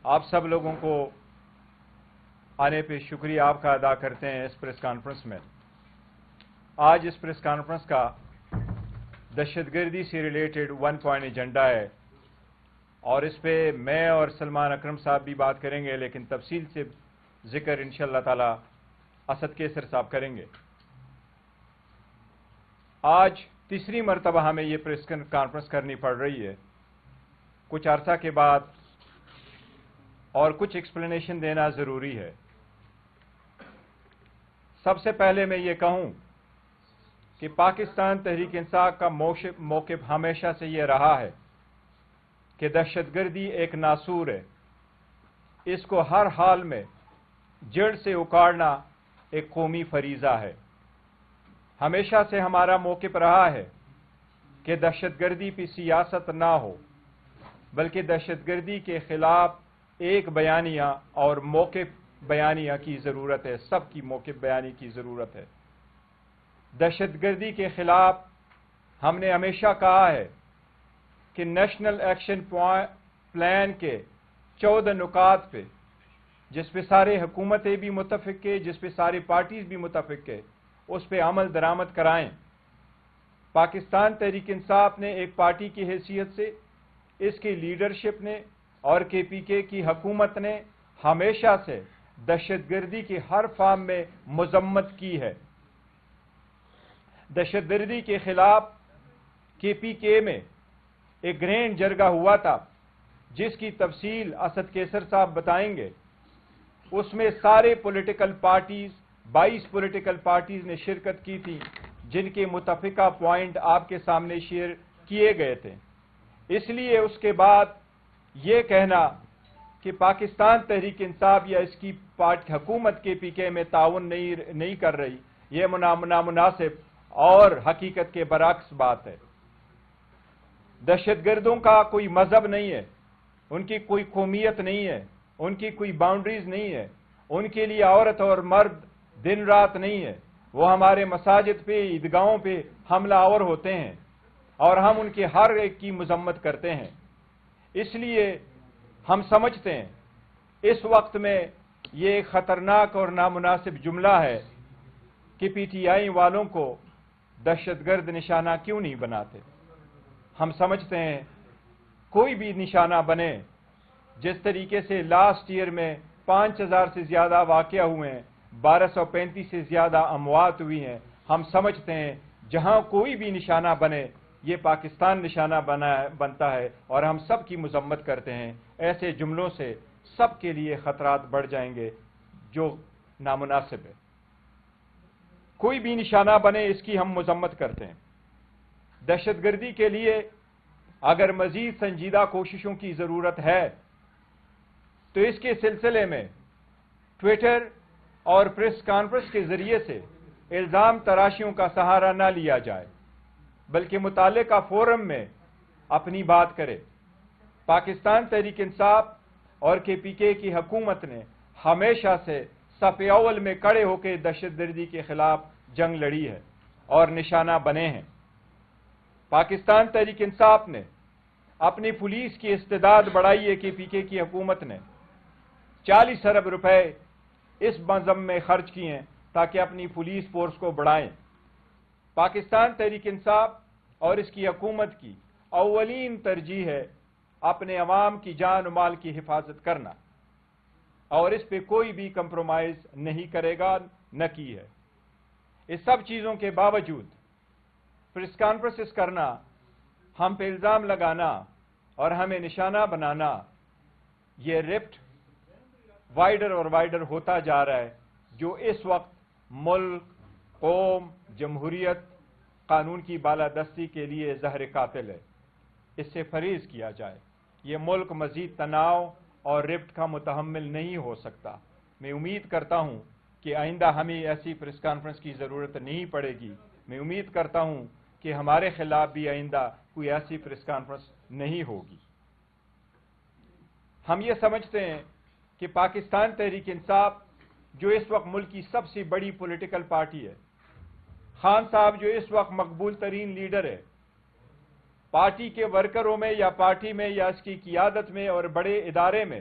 آپ سب لوگوں کو آنے پہ شکریہ آپ کا ادا کرتے ہیں اس پریس کانفرنس میں۔ آج اس پریس کانفرنس کا دہشت گردی سے ریلیٹڈ 1 پوائنٹ ایجنڈا ہے اور اس پہ میں اور سلمان اکرم صاحب بھی بات کریں گے، لیکن تفصیل سے ذکر انشاءاللہ تعالی اسد کیسر صاحب کریں گے۔ آج تیسری مرتبہ ہمیں یہ پریس کانفرنس کرنی پڑ رہی ہے کچھ عرصہ کے بعد، اور کچھ ایکسپلینیشن دینا ضروری ہے۔ سب سے پہلے میں یہ کہوں کہ پاکستان تحریک انصاف کا موقف ہمیشہ سے یہ رہا ہے کہ دہشت گردی ایک ناسور ہے، اس کو ہر حال میں جڑ سے اکاڑنا ایک قومی فریضہ ہے۔ ہمیشہ سے ہمارا موقف رہا ہے کہ دہشت گردی پہ سیاست نہ ہو، بلکہ دہشت گردی کے خلاف ایک بیانیہ اور موقف بیانیہ کی ضرورت ہے، سب کی موقف بیانی کی ضرورت ہے۔ دہشت گردی کے خلاف ہم نے ہمیشہ کہا ہے کہ نیشنل ایکشن پلان کے 14 نکات پہ، جس پہ سارے حکومتیں بھی متفق ہے، جس پہ ساری پارٹیز بھی متفق ہے، اس پہ عمل درآمد کرائیں۔ پاکستان تحریک انصاف نے ایک پارٹی کی حیثیت سے، اس کی لیڈرشپ نے اور KPK کی حکومت نے ہمیشہ سے دہشت گردی کی ہر فارم میں مذمت کی ہے۔ دہشت گردی کے خلاف KPK میں ایک گرینڈ جرگہ ہوا تھا، جس کی تفصیل اسد کیسر صاحب بتائیں گے۔ اس میں سارے پولیٹیکل پارٹیز 22 پولیٹیکل پارٹیز نے شرکت کی تھی، جن کے متفقہ پوائنٹ آپ کے سامنے شیئر کیے گئے تھے۔ اس لیے اس کے بعد یہ کہنا کہ پاکستان تحریک انصاف یا اس کی حکومت KPK میں تعاون نہیں کر رہی، یہ نامناسب اور حقیقت کے برعکس بات ہے۔ دہشت گردوں کا کوئی مذہب نہیں ہے، ان کی کوئی قومیت نہیں ہے، ان کی کوئی باؤنڈریز نہیں ہے، ان کے لیے عورت اور مرد دن رات نہیں ہے۔ وہ ہمارے مساجد پہ، عیدگاہوں پہ حملہ آور ہوتے ہیں اور ہم ان کے ہر ایک کی مذمت کرتے ہیں۔ اس لیے ہم سمجھتے ہیں اس وقت میں یہ ایک خطرناک اور نامناسب جملہ ہے کہ PTI والوں کو دہشت گرد نشانہ کیوں نہیں بناتے۔ ہم سمجھتے ہیں کوئی بھی نشانہ بنے، جس طریقے سے لاسٹ ایئر میں 5000 سے زیادہ واقعہ ہوئے ہیں، 1235 سے زیادہ اموات ہوئی ہیں، ہم سمجھتے ہیں جہاں کوئی بھی نشانہ بنے یہ پاکستان نشانہ بنتا ہے اور ہم سب کی مذمت کرتے ہیں۔ ایسے جملوں سے سب کے لیے خطرات بڑھ جائیں گے جو نامناسب ہے۔ کوئی بھی نشانہ بنے اس کی ہم مذمت کرتے ہیں۔ دہشت گردی کے لیے اگر مزید سنجیدہ کوششوں کی ضرورت ہے تو اس کے سلسلے میں ٹویٹر اور پریس کانفرنس کے ذریعے سے الزام تراشیوں کا سہارا نہ لیا جائے، بلکہ متعلقہ فورم میں اپنی بات کرے۔ پاکستان تحریک انصاف اور KPK کی حکومت نے ہمیشہ سے صف اول میں کھڑے ہو کے دہشت گردی کے خلاف جنگ لڑی ہے اور نشانہ بنے ہیں۔ پاکستان تحریک انصاف نے اپنی پولیس کی استعداد بڑھائی ہے۔ KPK کی حکومت نے 40 ارب روپے اس مضم میں خرچ کیے ہیں تاکہ اپنی پولیس فورس کو بڑھائیں۔ پاکستان تحریک انصاف اور اس کی حکومت کی اولین ترجیح ہے اپنے عوام کی جان و مال کی حفاظت کرنا، اور اس پہ کوئی بھی کمپرومائز نہیں کرے گا، نہ کی ہے۔ اس سب چیزوں کے باوجود پریس کانفرنس کرنا، ہم پہ الزام لگانا اور ہمیں نشانہ بنانا، یہ رفٹ وائڈر اور وائڈر ہوتا جا رہا ہے، جو اس وقت ملک، قوم، جمہوریت، قانون کی بالادستی کے لیے زہر قاتل ہے۔ اس سے پرہیز کیا جائے۔ یہ ملک مزید تناؤ اور رفٹ کا متحمل نہیں ہو سکتا۔ میں امید کرتا ہوں کہ آئندہ ہمیں ایسی پریس کانفرنس کی ضرورت نہیں پڑے گی۔ میں امید کرتا ہوں کہ ہمارے خلاف بھی آئندہ کوئی ایسی پریس کانفرنس نہیں ہوگی۔ ہم یہ سمجھتے ہیں کہ پاکستان تحریک انصاف جو اس وقت ملک کی سب سے بڑی پولیٹیکل پارٹی ہے، خان صاحب جو اس وقت مقبول ترین لیڈر ہے، پارٹی کے ورکروں میں یا پارٹی میں یا اس کی قیادت میں اور بڑے ادارے میں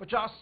50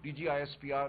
DG ISPR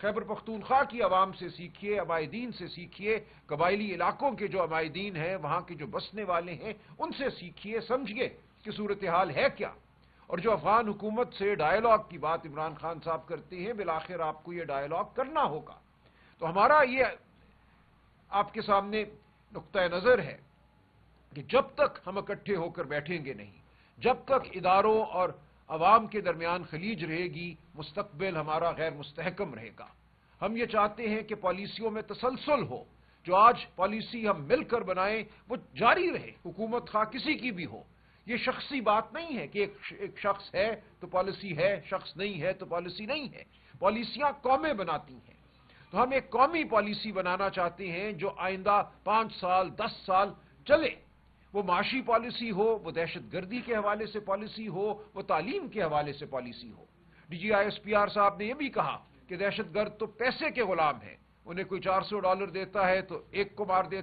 خیبر پختونخوا کی عوام سے سیکھیے، عمائدین سے سیکھیے، قبائلی علاقوں کے جو عمائدین ہیں، وہاں کے جو بسنے والے ہیں، ان سے سیکھیے، سمجھیے کہ صورتحال ہے کیا۔ اور جو افغان حکومت سے ڈائیلاگ کی بات عمران خان صاحب کرتے ہیں، بالآخر آپ کو یہ ڈائیلاگ کرنا ہوگا۔ تو ہمارا یہ آپ کے سامنے نقطہ نظر ہے کہ جب تک ہم اکٹھے ہو کر بیٹھیں گے نہیں، جب تک اداروں اور عوام کے درمیان خلیج رہے گی، مستقبل ہمارا غیر مستحکم رہے گا۔ ہم یہ چاہتے ہیں کہ پالیسیوں میں تسلسل ہو، جو آج پالیسی ہم مل کر بنائیں وہ جاری رہے، حکومت خواہ کسی کی بھی ہو۔ یہ شخصی بات نہیں ہے کہ ایک شخص ہے تو پالیسی ہے، شخص نہیں ہے تو پالیسی نہیں ہے۔ پالیسیاں قومیں بناتی ہیں۔ تو ہم ایک قومی پالیسی بنانا چاہتے ہیں جو آئندہ 5 سال 10 سال چلے۔ وہ معاشی پالیسی ہو، وہ دہشت گردی کے حوالے سے پالیسی ہو، وہ تعلیم کے حوالے سے پالیسی ہو۔ D G I S P R صاحب نے یہ بھی کہا کہ دہشت گرد تو پیسے کے غلام ہیں، انہیں کوئی $400 دیتا ہے تو ایک کو مار دیتا